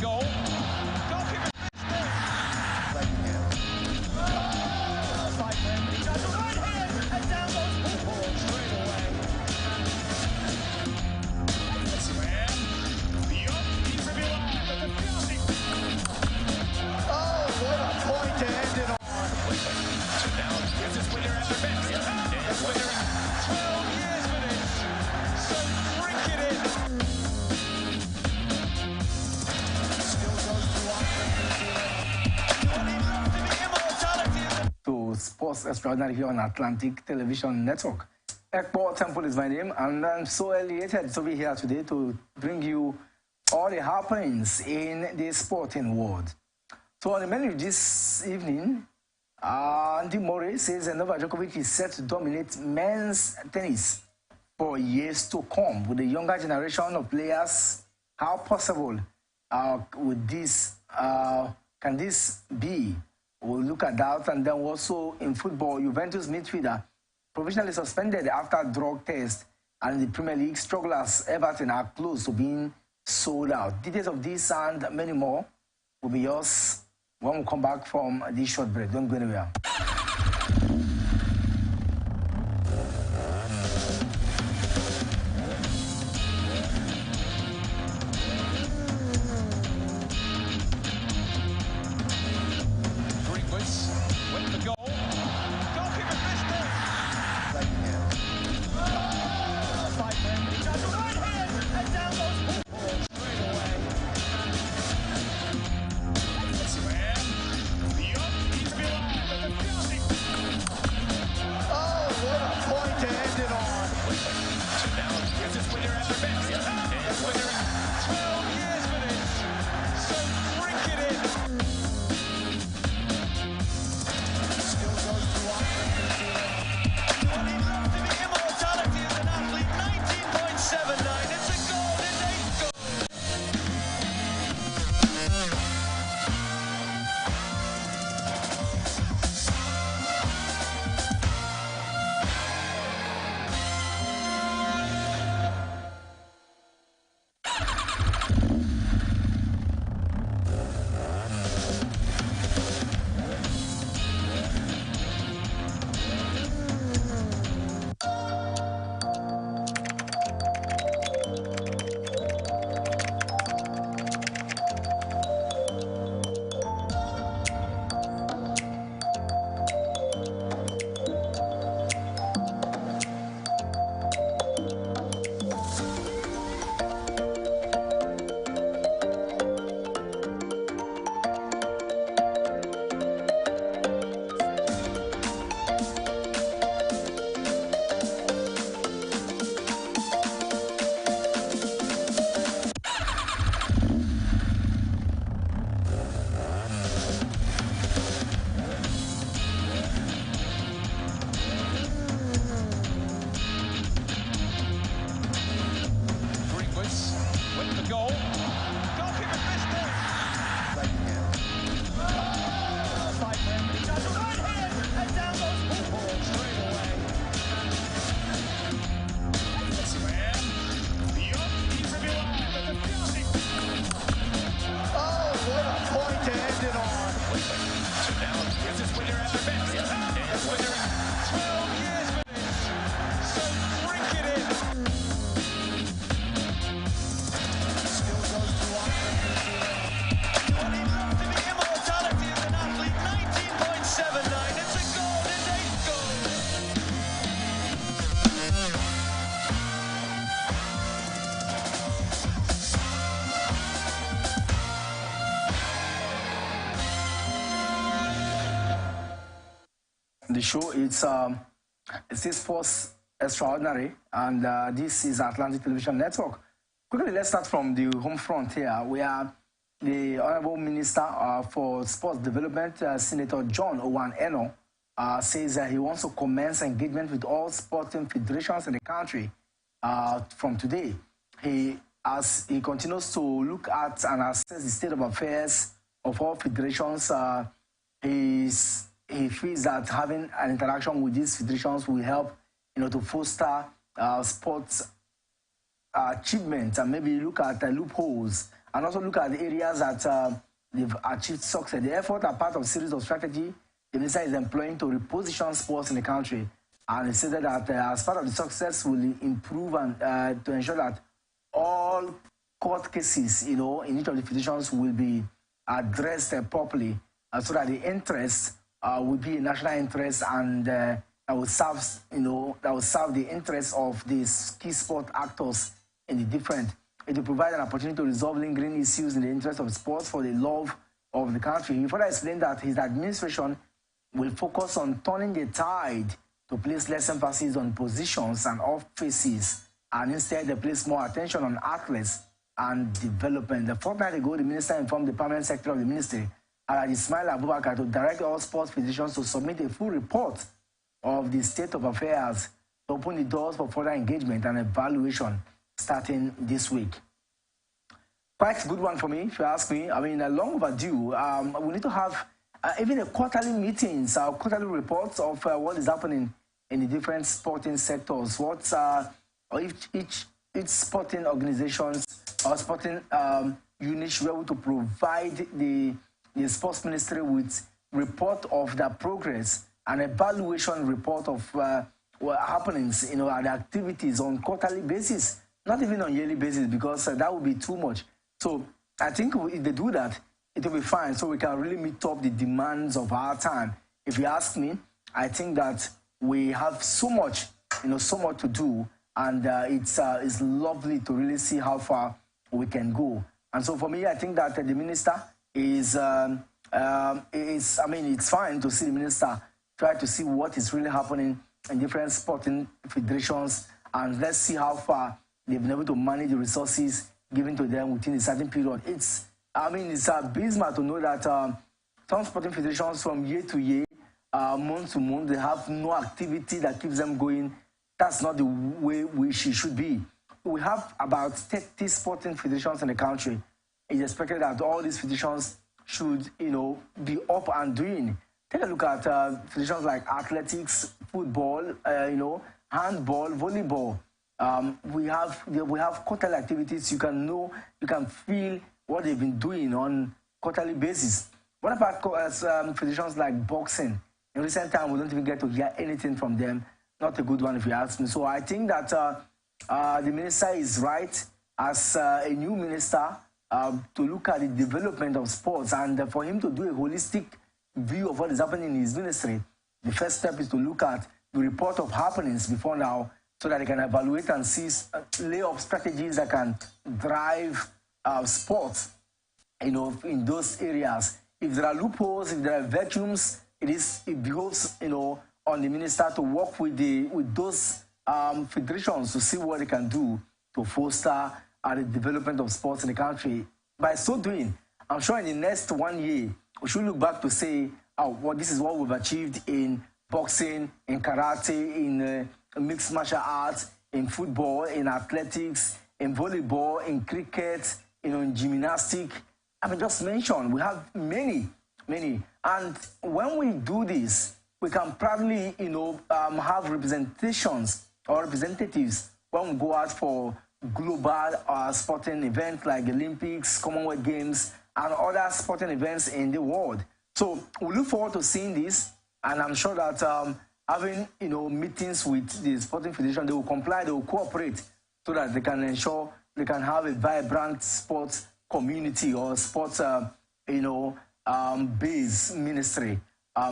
goal. Goalkeeper missed it. He does a right hand and down goes Paul straight away. Where beyond keeps him alive at the penalty. Oh, what a point to end it on. So now this is winner at the best. It's winner 12 years for this. So drink it in. To Sports Extraordinary here on Atlantic Television Network. Ekpo Temple is my name, and I'm so elated to be here today to bring you all the happenings in the sporting world. So on the menu this evening, Andy Murray says Novak Djokovic is set to dominate men's tennis for years to come with the younger generation of players. How possible would this, can this be? We'll look at that. And then also in football, Juventus midfielder provisionally suspended after drug test, and the Premier League strugglers Everton are close to being sold out. Details of this and many more will be yours when we come back from this short break. Don't go anywhere. The show, it's Sports Extraordinary, and this is Atlantic Television Network. Quickly, let's start from the home front here, where the Honorable Minister for Sports Development, Senator John Owan Eno, says that he wants to commence engagement with all sporting federations in the country from today. As he continues to look at and assess the state of affairs of all federations, he feels that having an interaction with these federations will help, to foster sports achievement and maybe look at loopholes and also look at the areas that they've achieved success. The effort are part of a series of strategy the minister is employing to reposition sports in the country. And he said that as part of the success will improve and to ensure that all court cases, in each of the federations will be addressed properly, so that the interest will be a national interest and that will serve, that will serve the interests of these key sport actors in the different. It will provide an opportunity to resolve lingering issues in the interest of sports for the love of the country. He further explained that his administration will focus on turning the tide to place less emphasis on positions and offices, and instead they place more attention on athletes and development. A fortnight ago, the minister informed the permanent secretary of the ministry, Alhaji Ismail Abubakar, to direct all sports federations to submit a full report of the state of affairs to open the doors for further engagement and evaluation starting this week. Quite a good one for me, if you ask me. I mean, long overdue. We need to have even the quarterly meetings, quarterly reports of what is happening in the different sporting sectors. What's each sporting organizations or sporting unit should be able to provide the sports ministry with report of their progress and evaluation report of what happenings, and the activities on quarterly basis, not even on yearly basis, because that would be too much. So I think if they do that, it will be fine, so we can really meet up the demands of our time. If you ask me, I think that we have so much, so much to do, and it's lovely to really see how far we can go. And so for me, I think that the minister is, it's fine to see the minister try to see what is really happening in different sporting federations, and let's see how far they've been able to manage the resources given to them within a certain period. It's abysmal to know that some sporting federations from year to year, month to month, they have no activity that keeps them going. That's not the way we should be. We have about 30 sporting federations in the country. It's expected that all these federations should, be up and doing. Take a look at federations like athletics, football, handball, volleyball. We have quarterly activities. You can feel what they've been doing on quarterly basis. What about federations like boxing? In recent time, we don't even get to hear anything from them. Not a good one, if you ask me. So I think that the minister is right as a new minister to look at the development of sports, and for him to do a holistic view of what is happening in his ministry. The first step is to look at the report of happenings before now, so that they can evaluate and see, lay up strategies that can drive sports, in those areas. If there are loopholes, if there are vacuums, it behoves, on the minister to work with those federations to see what they can do to foster the development of sports in the country. By so doing, I'm sure in the next 1 year, we should look back to say, this is what we've achieved in boxing, in karate, in mixed martial arts, in football, in athletics, in volleyball, in cricket, in gymnastics. Just mention, we have many. And when we do this, we can proudly, have representations or representatives when we go out for global sporting events like Olympics, Commonwealth Games, and other sporting events in the world. So we look forward to seeing this, and I'm sure that having meetings with the sporting federation, they will comply, they will cooperate, so that they can ensure they can have a vibrant sports community or sports based ministry.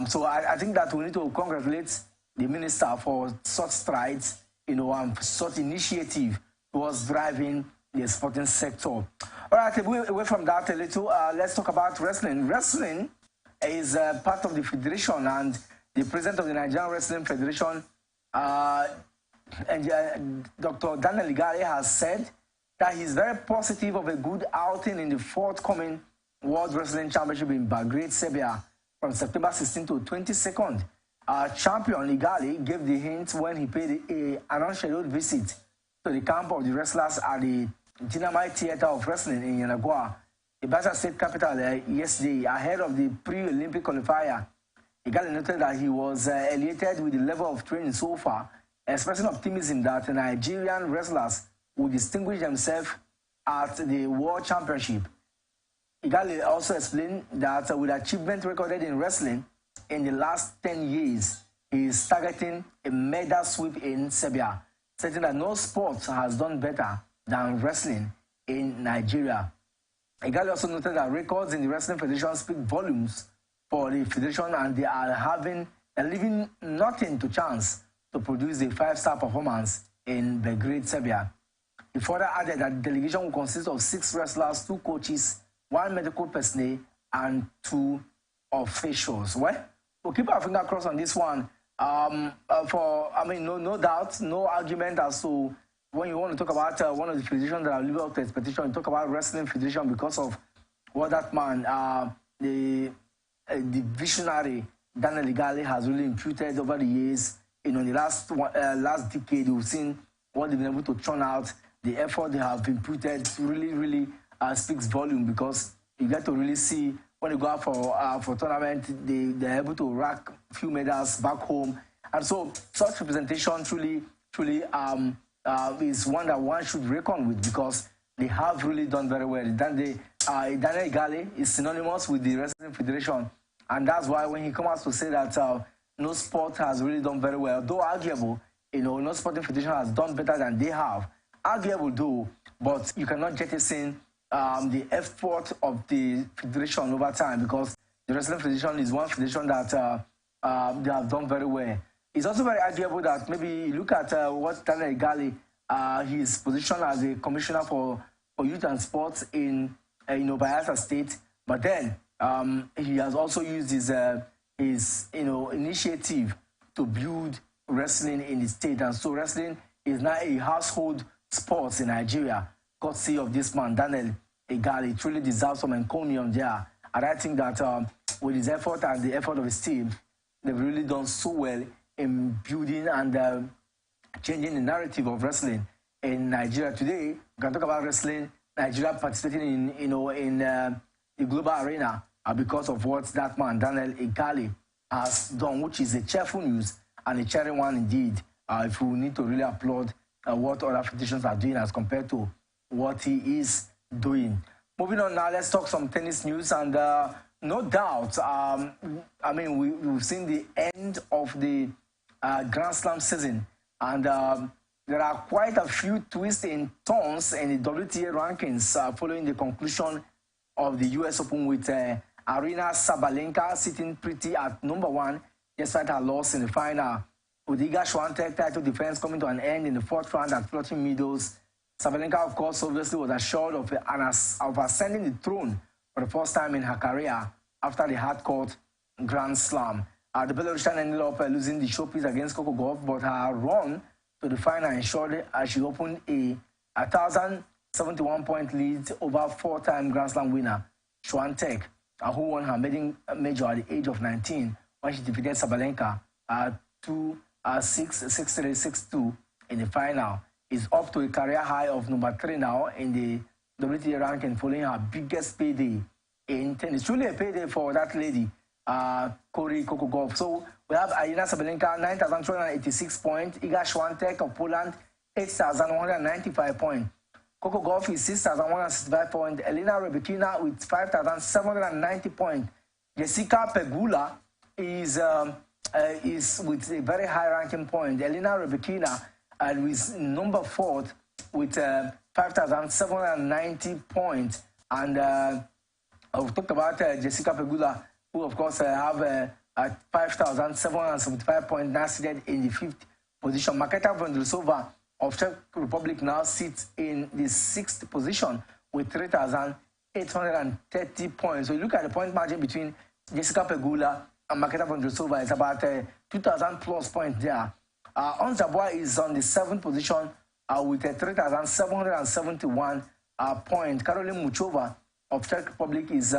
So I think that we need to congratulate the minister for such strides, and such initiative towards driving the sporting sector. All right, away from that a little, let's talk about wrestling. Wrestling is part of the federation, and the president of the Nigerian Wrestling Federation, Dr. Daniel Igale, has said that he's very positive of a good outing in the forthcoming World Wrestling Championship in Belgrade, Serbia, from September 16 to 22nd. Champion Igale gave the hint when he paid an unscheduled visit to the camp of the wrestlers at the Dynamite Theater of Wrestling in Yanagua, the Basel State capital, yesterday, ahead of the pre-Olympic qualifier. Igale noted that he was elated with the level of training so far, expressing optimism that Nigerian wrestlers will distinguish themselves at the World Championship. Igali also explained that with achievement recorded in wrestling in the last 10 years, he is targeting a medal sweep in Serbia, stating that no sport has done better than wrestling in Nigeria. Igali also noted that records in the Wrestling Federation speak volumes for the federation, and they are leaving nothing to chance to produce a 5-star performance in Belgrade, Serbia. He further added that the delegation will consist of 6 wrestlers, 2 coaches, 1 medical personnel, and 2 officials. Well, we'll keep our finger crossed on this one. No doubt, no argument as to when you want to talk about one of the federations that are living up to expectation, you talk about Wrestling Federation because of what that man, the visionary Daniel Igali has really imputed over the years. In the last decade, we've seen what they've been able to churn out. The effort they have imputed really speaks volume, because you get to really see when you go out for tournament, they're able to rack a few medals back home. And so such representation truly is one that one should reckon with, because they have really done very well. Daniel Igali is synonymous with the Wrestling Federation, and that's why when he comes out to say that no sport has really done very well, though arguable, no sporting federation has done better than they have, arguable though, but you cannot jettison the effort of the federation over time, because the Wrestling Federation is one federation that they have done very well. It's also very arguable that maybe you look at what Daniel Igali, his position as a commissioner for youth and sports in Bayelsa State, but then he has also used his initiative to build wrestling in the state, and so wrestling is now a household sport in Nigeria, courtesy of this man, Daniel Igali. Truly deserves some encomium there, and I think that with his effort and the effort of his team, they've really done so well in building and changing the narrative of wrestling in Nigeria. Today, we can talk about wrestling, Nigeria participating in the global arena because of what that man, Daniel Igali, has done, which is a cheerful news and a cheering one indeed, if we need to really applaud what other federations are doing as compared to what he is doing. Moving on now, let's talk some tennis news, and no doubt, we've seen the end of the Grand Slam season, and there are quite a few twists and turns in the WTA rankings following the conclusion of the US Open, with Arina Sabalenka sitting pretty at #1 despite her loss in the final, with Iga Swiatek title defense coming to an end in the 4th round at Flushing Meadows. Sabalenka, of course, obviously was assured of ascending the throne for the first time in her career after the hard-court Grand Slam. The Belarusian ended up losing the showpiece against Coco Gauff, but her run to the final ensured she opened a 1,071-point lead over 4-time Grand Slam winner Swiatek, who won her maiden major at the age of 19 when she defeated Sabalenka 2-6, 6-3, 6-2 in the final. Is up to a career high of #3 now in the WTA ranking, following her biggest payday in tennis. Truly a payday for that lady, Coco Gauff. So we have Arina Sabalenka, 9,286 points. Iga Swiatek of Poland, 8,195 points. Coco Gauff is 6,165 points. Elena Rybakina with 5,790 points. Jessica Pegula is with a very high ranking point. Elena Rybakina is #4 with 5,790 points. And I've talked about Jessica Pegula, who of course have 5,775 points, now seated in the 5th position. Marketa Vondrousova of Czech Republic now sits in the 6th position with 3,830 points. So you look at the point margin between Jessica Pegula and Marketa Vondrousova, it's about 2,000 plus points there. Ons Jabeur is on the 7th position with 3,771 points. Caroline Muchova of Czech Republic has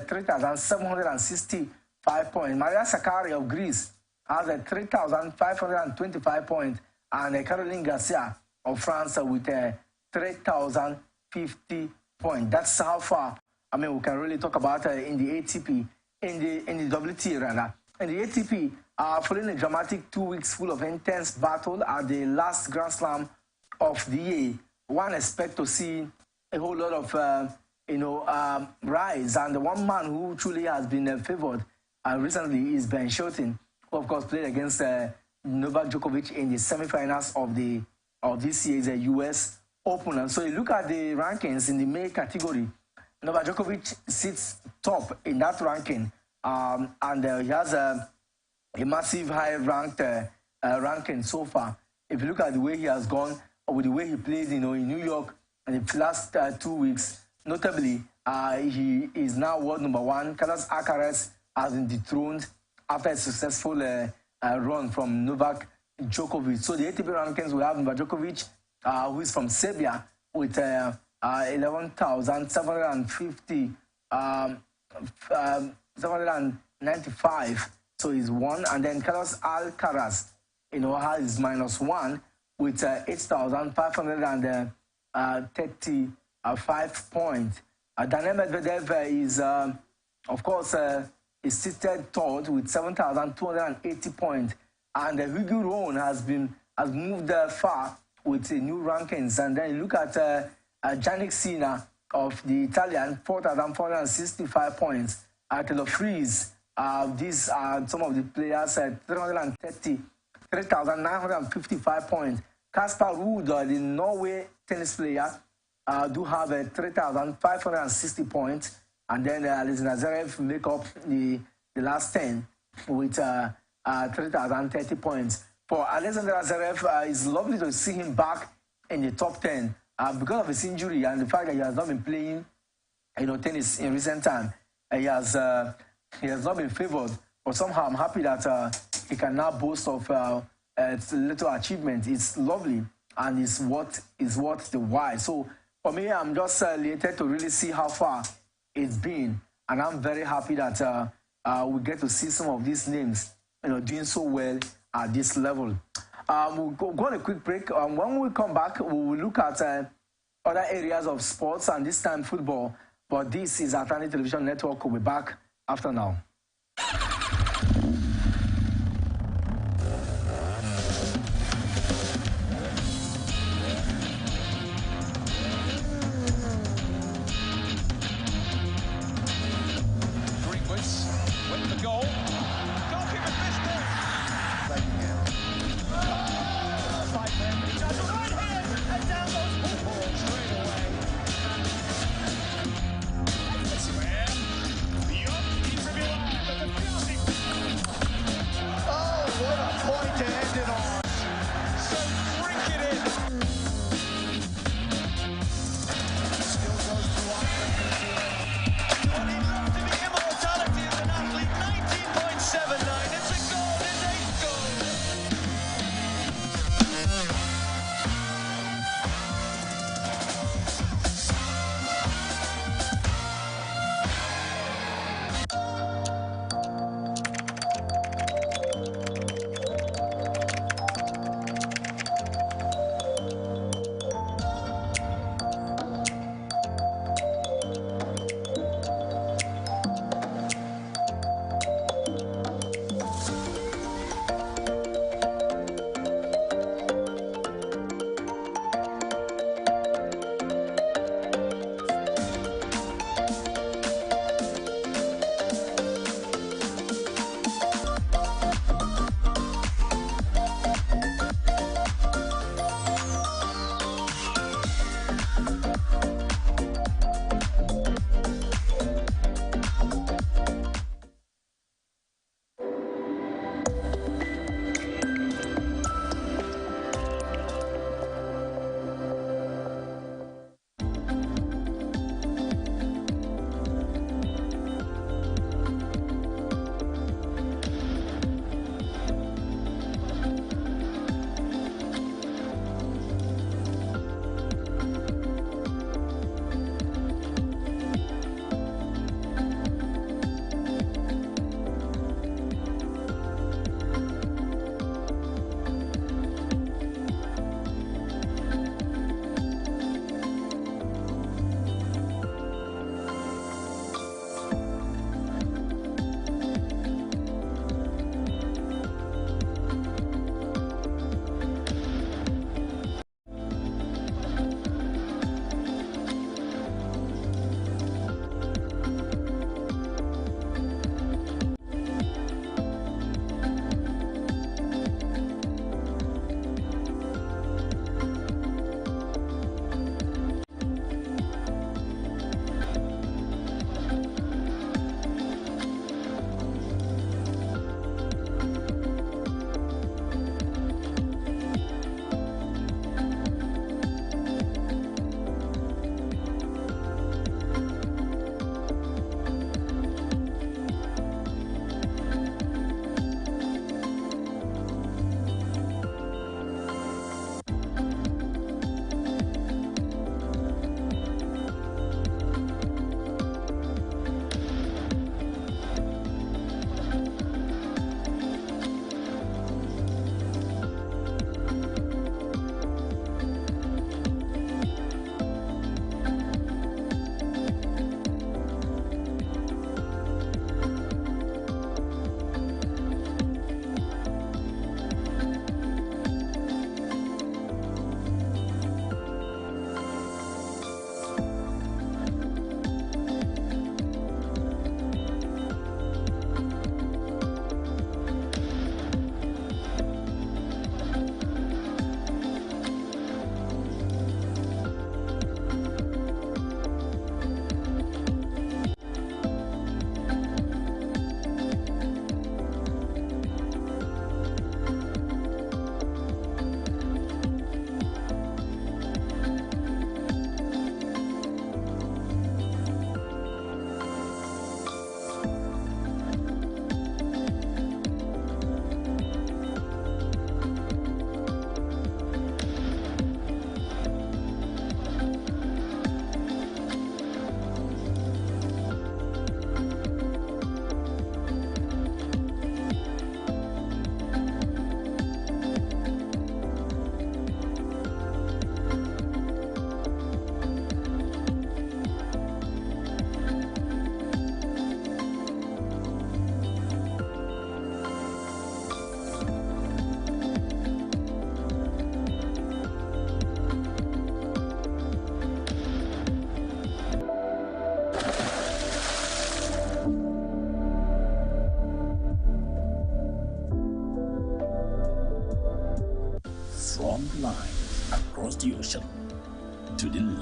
3,765 points. Maria Sakkari of Greece has 3,525 points. And Caroline Garcia of France with 3,050 points. That's how far, we can really talk about in the ATP, in the WTA rather. In the ATP, following a dramatic 2 weeks full of intense battle at the last Grand Slam of the year, one expects to see a whole lot of rise. And the one man who truly has been favored recently is Ben Shelton, who of course played against Novak Djokovic in the semi-finals of this year's US Open. And so you look at the rankings in the male category, Novak Djokovic sits top in that ranking, and he has a massive high-ranked ranking so far. If you look at the way he has gone, or with the way he played, in New York in the last 2 weeks, notably, he is now world number one. Carlos Alcaraz has been dethroned after a successful run from Novak Djokovic. So the ATP rankings, we have Novak Djokovic, who is from Serbia, with 11,750, 795. So he's one. And then Carlos Alcaraz, has -1 with 8,535 points. Daniil Medvedev is, of course, is seated third with 7,280 points. And Hugo Rune has moved far with new rankings. And then you look at Jannik Sinner of the Italian, 4,465 points. Taylor Fries, these are some of the players at 3,955 points. Casper Ruud, the Norway tennis player, do have 3,560 points. And then Alexander Zverev make up the last 10 with 3,030 points. For Alexander Zverev, it's lovely to see him back in the top 10 because of his injury and the fact that he has not been playing, tennis in recent time. He has not been favored, but somehow I'm happy that he can now boast of a little achievement. It's lovely and it's worth the while. So for me, I'm just elated to really see how far it's been, and I'm very happy that we get to see some of these names, doing so well at this level. We'll go on a quick break. When we come back, we will look at other areas of sports, and this time football. But this is Atlantic Television Network. We'll be back after now.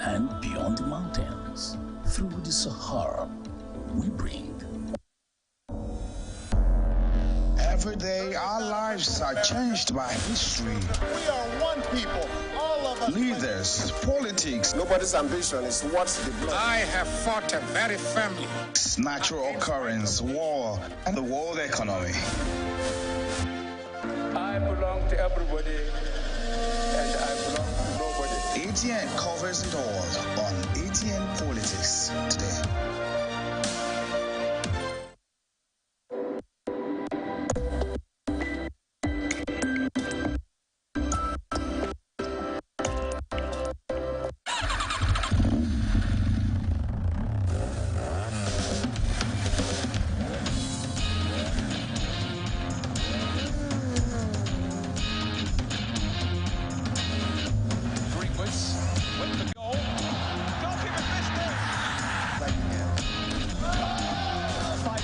land beyond the mountains, through the Sahara, we bring. Every day, our lives are changed by history. We are one people, all of us. Leaders, politics, Nobody's ambition is what's the blood. I have fought a very family. natural occurrence, war, and the world economy. I belong to everybody, and I belong to nobody. ATN covers it all on ATN Politics today. Greenwoods with the goal. Goalkeeper missed it. Fight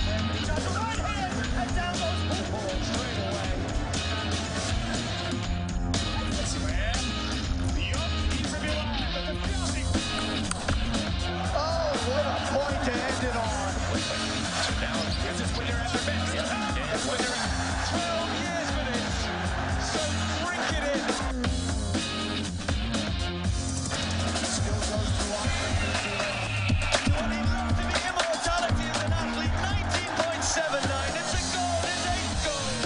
him. He does the right hand, and down goes Hooper straight away. Slam. Yup, he's a new eye, but the finishing. Oh, what a point to end it on. So now, this is when you're at the bench. And when you're 12 years with it. So drink it in. Still goes to immortality as an athlete, 19.79. It's a goal, it's 8 goals.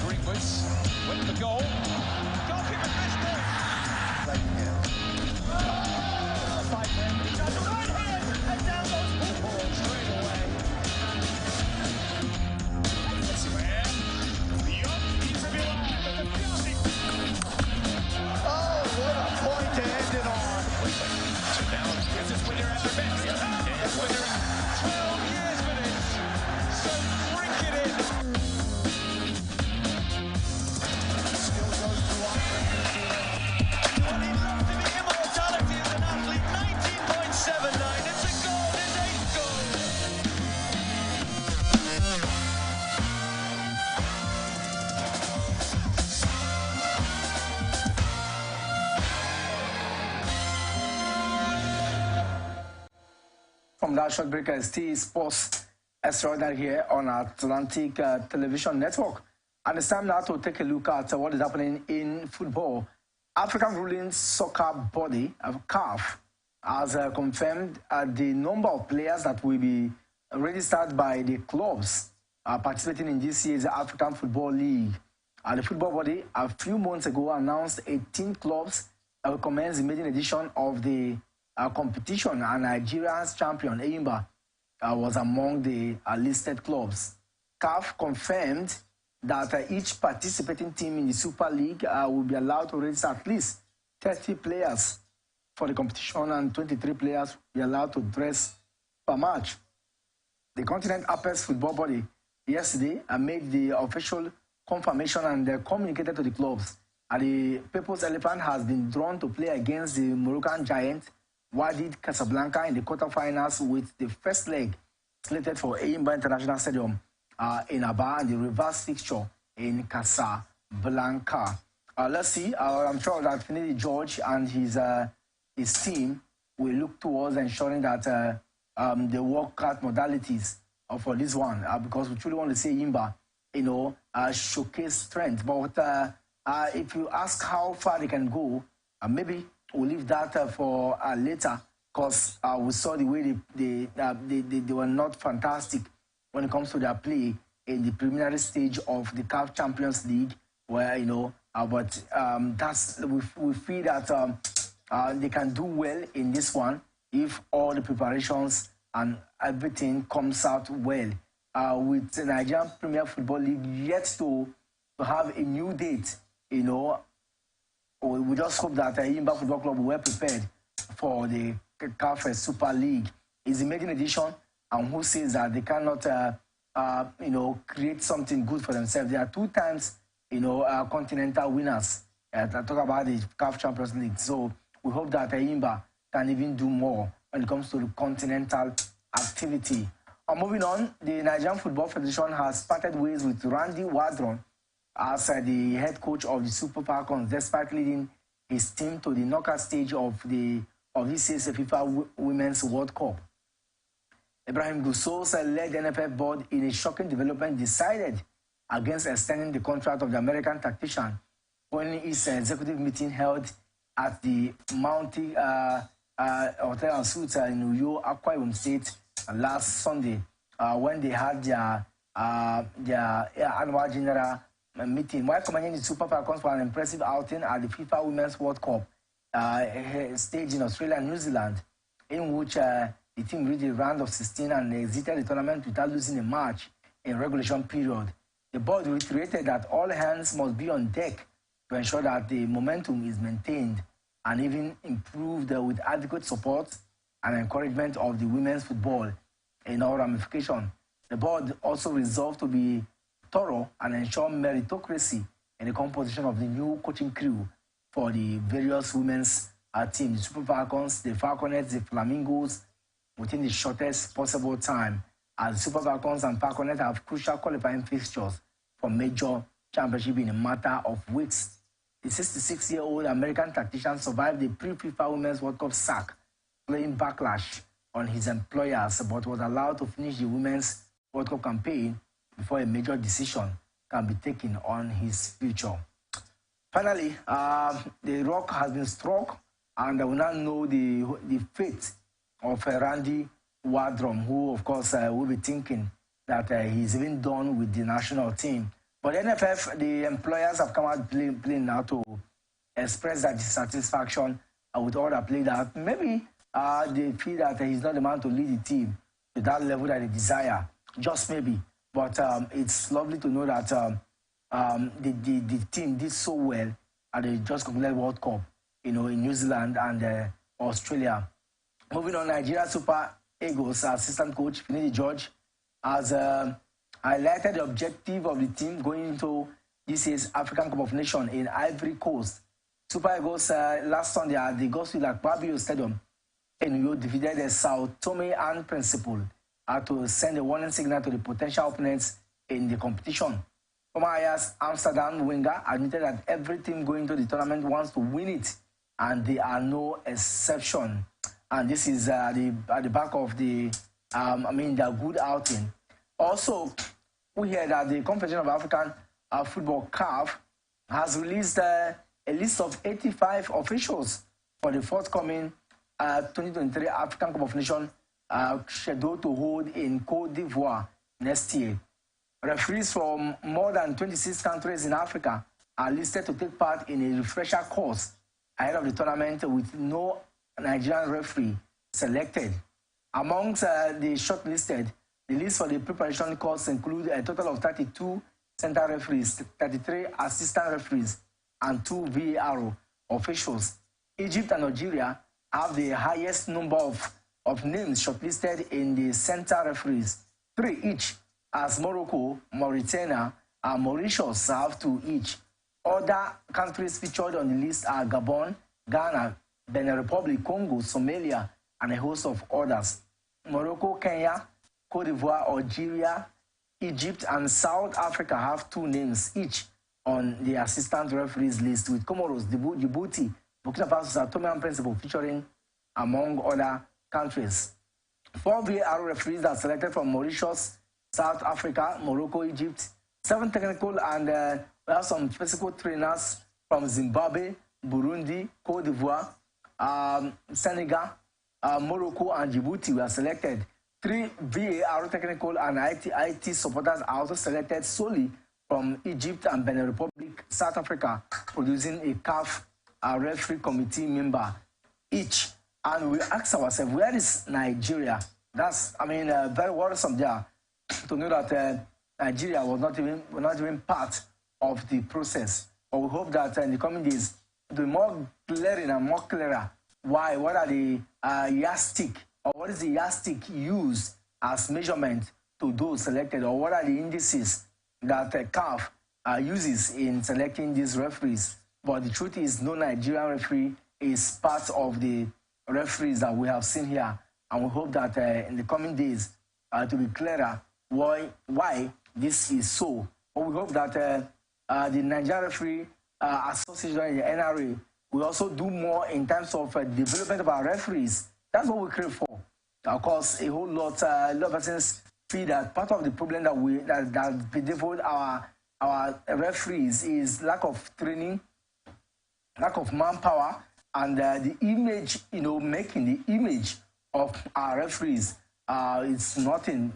Greenwoods with the goal. Goalkeeper missed it. Fight him. He does the right hand, and down goes Hooper straight away. Slam. Yup, he's a new eye, but the finishing. Oh, what a point to end it on. So now, this is when you're at the bench. And when you're 12 years with it. So drink it in. Still goes to immortality as an athlete, 19.79. It's a goal, it's 8 goals. From that short break, ST Sports Extraordinary here on Atlantic Television Network. And it's time now to take a look at what is happening in football. African ruling soccer body, CAF, has confirmed the number of players that will be registered by the clubs participating in this year's African Football League. The football body, a few months ago, announced 18 clubs that will commence the maiden edition of the competition, and Nigeria's champion, Eimba, was among the listed clubs. CAF confirmed that each participating team in the Super League will be allowed to register at least 30 players for the competition, and 23 players will be allowed to dress per match. The Continent Apex Football Body yesterday made the official confirmation and communicated to the clubs. The People's Elephant has been drawn to play against the Moroccan giant Wydad Casablanca in the quarterfinals, with the first leg slated for Eyimba International Stadium in Aba and the reverse fixture in Casablanca. Let's see. I'm sure that Finidi George and his team will look towards ensuring that they work out modalities for this one, because we truly want to see Eyimba, showcase strength. But if you ask how far they can go, maybe we'll leave that for later, because we saw the way they were not fantastic when it comes to their play in the preliminary stage of the CAF Champions League, where, but we feel that they can do well in this one if all the preparations and everything comes out well. With the Nigerian Premier Football League yet to have a new date, we just hope that Eyimba Football Club were prepared for the CAF Super League. It's the maiden edition, and who says that they cannot, create something good for themselves? They are 2 times, continental winners. I talk about the CAF Champions League. So we hope that Eyimba can even do more when it comes to the continental activity. Moving on, the Nigerian Football Federation has parted ways with Randy Wardron as the head coach of the Super Falcons, despite leading his team to the knockout stage of this year's FIFA Women's World Cup. Ibrahim Gusau's led NFF board, in a shocking development, decided against extending the contract of the American tactician when his executive meeting held at the Mountie Hotel and Suites in Uyo, Akwa Ibom State last Sunday, when they had their annual general meeting, while commending the Super Falcons for an impressive outing at the FIFA Women's World Cup stage in Australia and New Zealand, in which the team reached the round of 16 and exited the tournament without losing a match in regulation period. The board reiterated that all hands must be on deck to ensure that the momentum is maintained and even improved with adequate support and encouragement of the women's football in all ramifications. The board also resolved to be thorough and ensure meritocracy in the composition of the new coaching crew for the various women's teams, the Super Falcons, the Falconets, the Flamingos, within the shortest possible time, as the Super Falcons and Falconets have crucial qualifying fixtures for major championship in a matter of weeks. The 66-year-old American tactician survived the pre-FIFA Women's World Cup sack, playing backlash on his employers, but was allowed to finish the Women's World Cup campaign before a major decision can be taken on his future. Finally, the rock has been struck, and we now know the fate of Randy Wardrum, who, of course, will be thinking that he's even done with the national team. But NFF, the employers have come out playing now to express that dissatisfaction with all that played out. Maybe they feel that he's not the man to lead the team to that level that they desire, just maybe. But it's lovely to know that the team did so well at the just completed World Cup, in New Zealand and Australia. Moving on, Nigeria Super Eagles assistant coach Finidi George has highlighted the objective of the team going into this year's African Cup of Nations in Ivory Coast. Super Eagles last Sunday at the Godswill Akpabio Stadium in Uyo defeated the Sao Tome and Principe to send a warning signal to the potential opponents in the competition. Former Ajax Amsterdam winger admitted that every team going to the tournament wants to win it, and they are no exception. And this is at the back of their good outing. Also, we heard that the Confederation of African Football, CAF, has released a list of 85 officials for the forthcoming 2023 African Cup of Nations scheduled to hold in Côte d'Ivoire next year. Referees from more than 26 countries in Africa are listed to take part in a refresher course ahead of the tournament, with no Nigerian referee selected. Amongst the shortlisted, the list for the preparation course include a total of 32 center referees, 33 assistant referees, and 2 VAR officials. Egypt and Nigeria have the highest number of names shortlisted in the center referees, 3 each, as Morocco, Mauritania, and Mauritius have 2 each. Other countries featured on the list are Gabon, Ghana, Benin Republic, Congo, Somalia, and a host of others. Morocco, Kenya, Cote d'Ivoire, Algeria, Egypt, and South Africa have 2 names each on the assistant referees list, with Comoros, Djibouti, Burkina Faso, Sao Tome and Principe featuring among other countries. 4 VAR referees that are selected from Mauritius, South Africa, Morocco, Egypt. 7 technical, and we have some physical trainers from Zimbabwe, Burundi, Cote d'Ivoire, Senegal, Morocco, and Djibouti were selected. 3 VAR technical and IT supporters are also selected solely from Egypt and Benin Republic, South Africa, producing a CAF referee committee member each. And we ask ourselves, where is Nigeria? That's, very worrisome there to know that Nigeria was not even part of the process. But we hope that in the coming days, it will be more glaring and more clearer what are the yardstick, or what is the yardstick used as measurement to those selected, or what are the indices that CAF uses in selecting these referees. But the truth is, no Nigerian referee is part of the referees that we have seen here, and we hope that in the coming days to be clearer why this is so. But we hope that the Nigerian Referee Association, the NRA, will also do more in terms of development of our referees. That's what we crave for. Of course, a lot of persons feel that part of the problem that bedevils our referees is lack of training, lack of manpower, and the image, making the image of our referees. It's nothing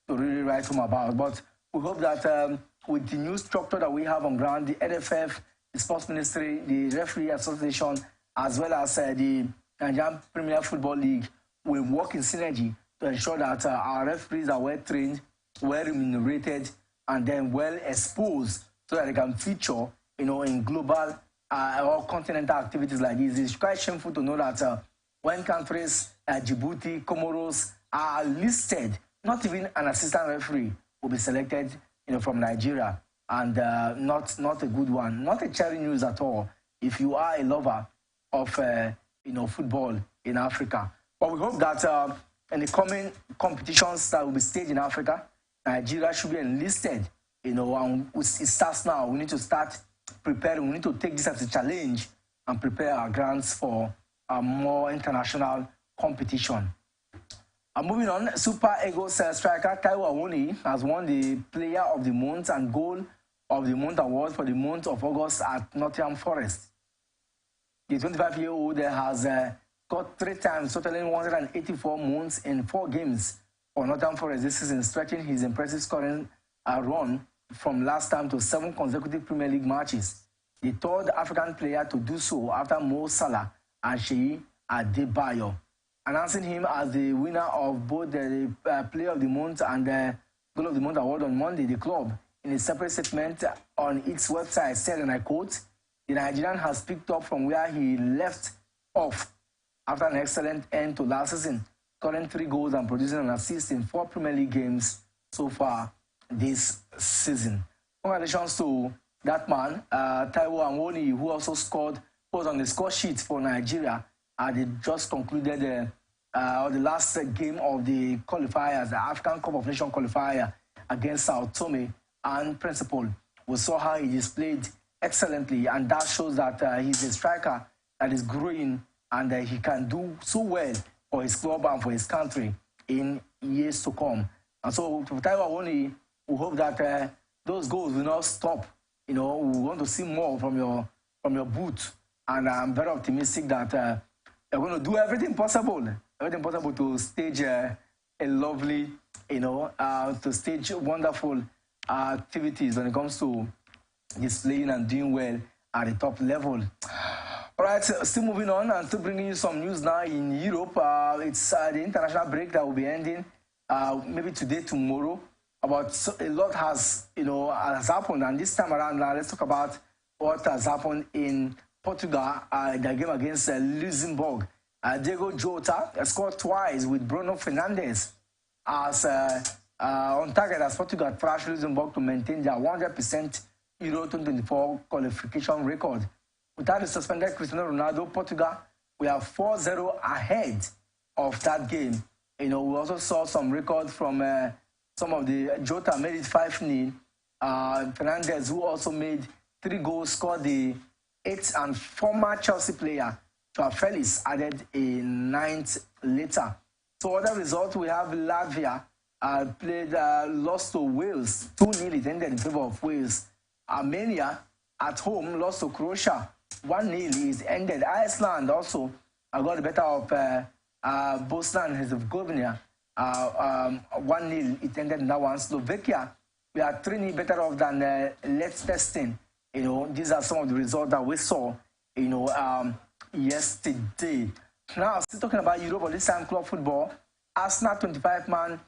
to really write home about. But we hope that with the new structure that we have on ground, the NFF, the Sports Ministry, the Referee Association, as well as the Nigerian Premier Football League, will work in synergy to ensure that our referees are well trained, well remunerated, and then well exposed so that they can feature, in global or continental activities like this. It's quite shameful to know that when countries Djibouti, Comoros are listed, not even an assistant referee will be selected, from Nigeria, and not a good one, not a cherry news at all. If you are a lover of football in Africa, but we hope that in the coming competitions that will be staged in Africa, Nigeria should be enlisted. And it starts now. We need to start preparing. We need to take this as a challenge and prepare our grounds for a more international competition. Moving on, Super Eagles striker Taiwo Awoniyi has won the Player of the Month and Goal of the Month award for the month of August at Nottingham Forest. The 25-year-old has scored 3 times, totaling 184 months in 4 games for Nottingham Forest this season, stretching his impressive scoring run from last time to 7 consecutive Premier League matches. The 3rd African player to do so after Mo Salah and Sheyi Adebayo. Announcing him as the winner of both the Player of the Month and the Goal of the Month award on Monday, the club, in a separate statement on its website, said, and I quote, "The Nigerian has picked up from where he left off after an excellent end to last season, scoring 3 goals and producing an assist in 4 Premier League games so far this season." Congratulations to that man, Taiwo Awoniyi, who also was on the score sheet for Nigeria. They just concluded the last game of the qualifiers, the African Cup of Nations qualifier against Sao Tome and Principe. We saw how he displayed excellently, and that shows that he's a striker that is growing, and he can do so well for his club and for his country in years to come. And so, for Taiwo Awoniyi, we hope that those goals will not stop. We want to see more from your boot, and I'm very optimistic that you're going to do everything possible to stage a lovely, to stage wonderful activities when it comes to displaying and doing well at the top level. All right, still moving on and still bringing you some news now in Europe. It's the international break that will be ending maybe today, tomorrow. But a lot has happened, and this time around, let's talk about what has happened in Portugal, the game against Luxembourg. Diego Jota scored twice with Bruno Fernandes as on target as Portugal thrashed Luxembourg to maintain their 100% Euro 2024 qualification record. Without the suspended Cristiano Ronaldo, Portugal we are 4-0 ahead of that game. We also saw some records from some of the Jota made it 5-0. Fernandez, who also made 3 goals, scored the 8th, and former Chelsea player Joao Felix added a 9th later. So other results, we have Latvia lost to Wales 2-0. It ended in favor of Wales. Armenia at home lost to Croatia 1-0. It ended. Iceland also got the better of Bosnia and Herzegovina 1-0. It ended in that one. Slovakia, we are 3-0 better off than Liechtenstein. These are some of the results that we saw yesterday. Now, still talking about Europe, but this time club football. Arsenal 25-man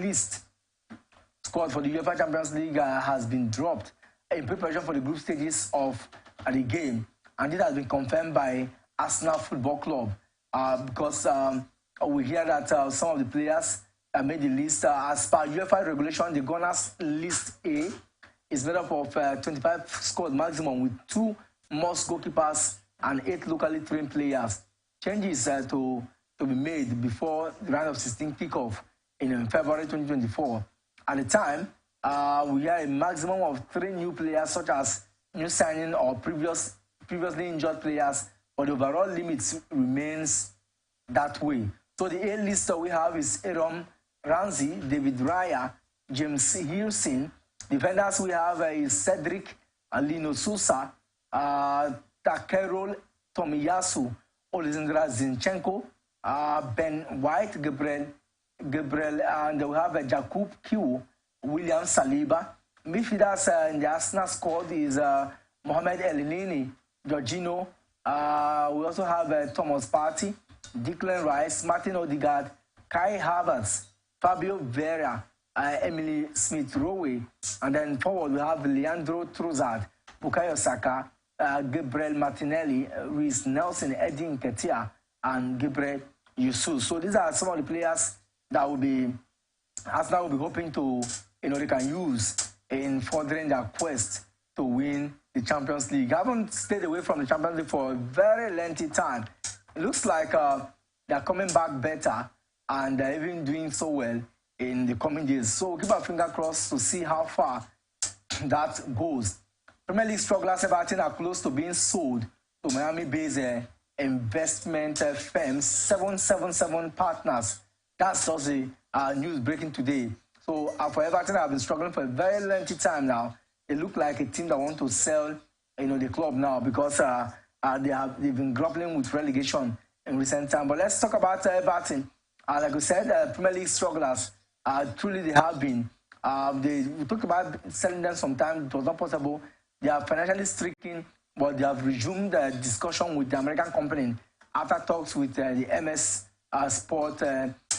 list squad for the UEFA Champions League has been dropped in preparation for the group stages of the game, and it has been confirmed by Arsenal Football Club because we hear that some of the players made the list. As per UEFA regulation, the Gunners list A is made up of 25 squad maximum with 2 most goalkeepers and 8 locally trained players. Changes to be made before the round of 16 kickoff in February 2024. At the time, we had a maximum of 3 new players, such as new signing or previously injured players, but the overall limit remains that way. So the A list we have is Aaron Ramsey, David Raya, James Hilson. Defenders we have is Cedric, Lino Sousa, Takerol Tomiyasu, Oleksandr Zinchenko, Ben White, Gabriel, and we have Jakub Kiu, William Saliba. Midfielders in the Arsenal squad is Mohamed Elneny, Jorginho. We also have Thomas Partey, Declan Rice, Martin Odegaard, Kai Havertz, Fabio Vieira, Emily Smith-Rowe, and then forward we have Leandro Trossard, Bukayo Saka, Gabriel Martinelli, Reece Nelson, Eddie Nketiah, and Gabriel Yusuf. So these are some of the players that Arsenal will be hoping to, they can use in furthering their quest to win the Champions League. I haven't stayed away from the Champions League for a very lengthy time. It looks like they're coming back better and they're even doing so well in the coming days. So keep our finger crossed to see how far that goes. Premier League strugglers Everton are close to being sold to Miami-based investment firm 777 Partners. That's just the news breaking today. So for Everton, have been struggling for a very lengthy time now. They look like a team that want to sell, the club now because they've been grappling with relegation in recent time. But let's talk about Everton. Like we said, Premier League strugglers. Truly, they have been. We talked about selling them sometime. It was not possible. They are financially stricken, but they have resumed the discussion with the American company after talks with the MS Sport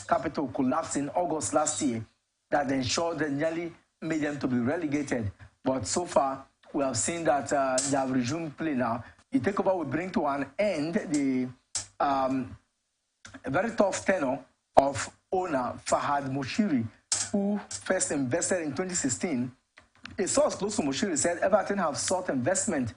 Capital collapsed in August last year that ensured that nearly made them to be relegated. But so far, we have seen that they have resumed play now. The takeover will bring to an end the very tough tenure of owner Fahad Moshiri, who first invested in 2016. A source close to Moshiri said Everton have sought investment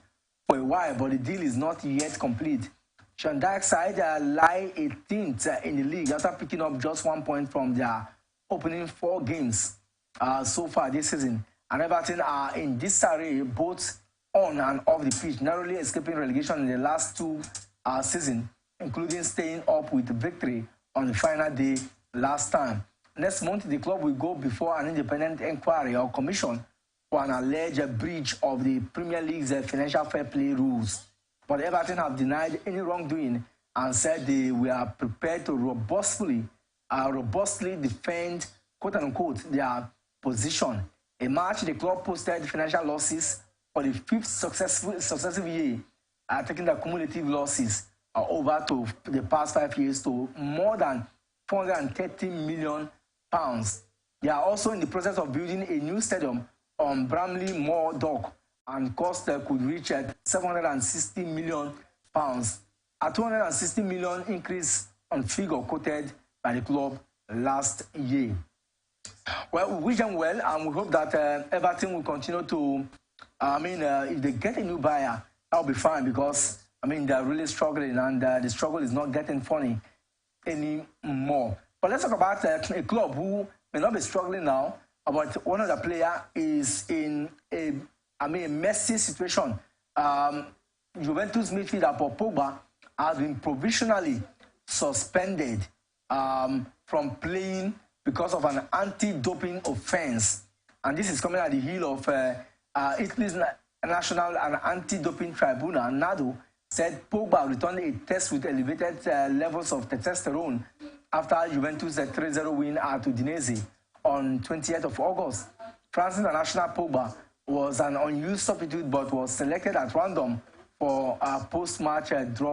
for a while, but the deal is not yet complete. Shandak's side lie 18th in the league after picking up just 1 point from their opening 4 games so far this season. And Everton are in disarray both on and off the pitch, narrowly escaping relegation in the last 2 seasons, including staying up with victory on the final day last time. Next month, the club will go before an independent inquiry or commission for an alleged breach of the Premier League's financial fair play rules. But Everton have denied any wrongdoing and said they were prepared to robustly defend, quote-unquote, their position. In March, the club posted financial losses for the 5th successive year, taking the cumulative losses over to the past 5 years to more than £430 million. They are also in the process of building a new stadium on Bramley Moor Dock, and cost could reach £760 million. A £260 million increase on figure quoted by the club last year. Well, we wish them well, and we hope that Everton will continue to, if they get a new buyer, that'll be fine, because I mean, they're really struggling, and the struggle is not getting funny anymore. But let's talk about a club who may not be struggling now, but one of the players is in a messy situation. Juventus midfielder Paul Pogba has been provisionally suspended from playing because of an anti-doping offense. And this is coming at the heel of Italy's National and Anti-Doping Tribunal, NADO, said Pogba returned a test with elevated levels of testosterone after Juventus' 3-0 win at Udinese on 20th of August. France international Pogba was an unused substitute but was selected at random for a post-match draw.